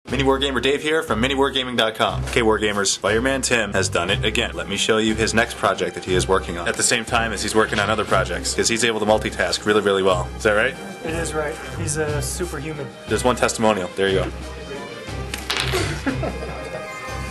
MiniWarGamer Dave here from MiniWarGaming.com. Okay, Wargamers, Fireman Tim has done it again. Let me show you his next project that he is working on at the same time as he's working on other projects, because he's able to multitask really, really well. Is that right? It is right. He's a superhuman. There's one testimonial. There you go.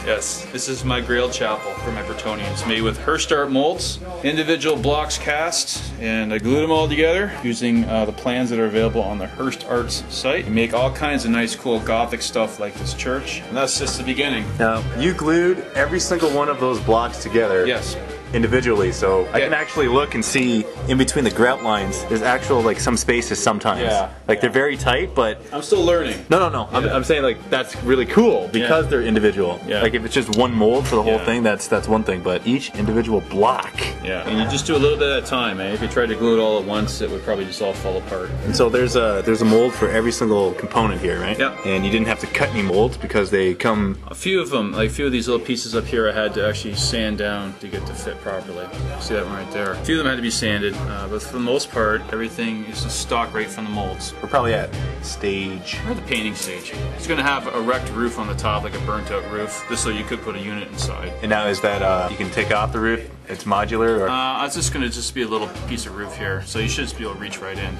Yes, this is my Grail chapel for my Bretonians, made with Hearst art molds, individual blocks cast, and I glued them all together using the plans that are available on the Hearst Arts site. You make all kinds of nice, cool Gothic stuff like this church, and that's just the beginning. Now, you glued every single one of those blocks together. Yes. Individually, so I can actually look and see in between the grout lines. There's actual like some spaces sometimes. Yeah. Like they're very tight, but I'm still learning. No. I'm saying like that's really cool because they're individual. Yeah. Like if it's just one mold for the whole thing, that's one thing. But each individual block. Yeah. And you just do a little bit at a time, eh? If you tried to glue it all at once, it would probably just all fall apart. And so there's a mold for every single component here, right? Yeah. And you didn't have to cut any molds because they come. A few of them, like a few of these little pieces up here, I had to actually sand down to get to fit properly. See that one right there? A few of them had to be sanded, but for the most part, everything is just stock right from the molds. We're probably at stage. We're at the painting stage. It's going to have a wrecked roof on the top, like a burnt out roof, just so you could put a unit inside. And now is that you can take off the roof? It's modular, or? It's just going to be a little piece of roof here, so you should just be able to reach right in.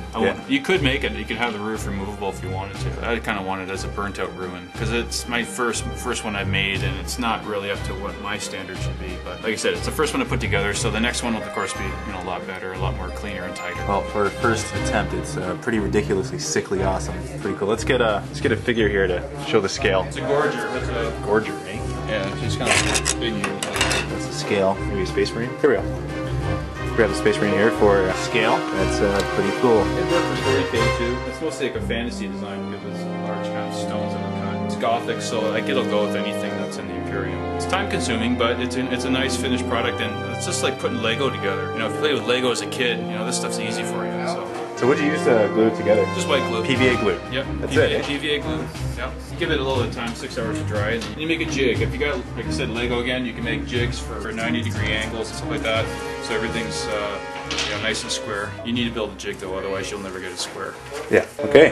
You could make it. You could have the roof removable if you wanted to. I kind of want it as a burnt out ruin because it's my first one I've made, and it's not really up to what my standard should be. But like I said, it's the first one I put together, so the next one will of course be a lot better, a lot more cleaner and tighter. Well, for a first attempt, it's pretty ridiculously sickly awesome. It's pretty cool. Let's get a figure here to show the scale. It's a gorger. It's a gorger, eh? Yeah, it's kind of big unit. That's the scale. Maybe a space marine. Here we go. Grab the space marine here for scale. That's pretty cool. It worked for 40K too. It's mostly like a fantasy design because it's large kind of stones that are cut. It's Gothic, so like it'll go with anything that's in the Imperium. It's time consuming, but it's a nice finished product, and it's just like putting Lego together. You know, if you played with Lego as a kid, this stuff's easy for you. So what'd you use to glue it together? Just white glue. PVA glue. Yep. That's PVA, it. PVA glue. Yep. Give it a little bit of time, 6 hours to dry, and then you make a jig. If you got, like I said, Lego again, you can make jigs for 90-degree angles and stuff like that, so everything's nice and square. You need to build a jig though, otherwise you'll never get it square. Yeah. Okay.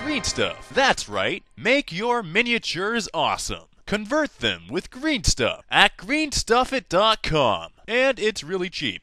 Green stuff. That's right. Make your miniatures awesome. Convert them with green stuff at greenstuffit.com. And it's really cheap.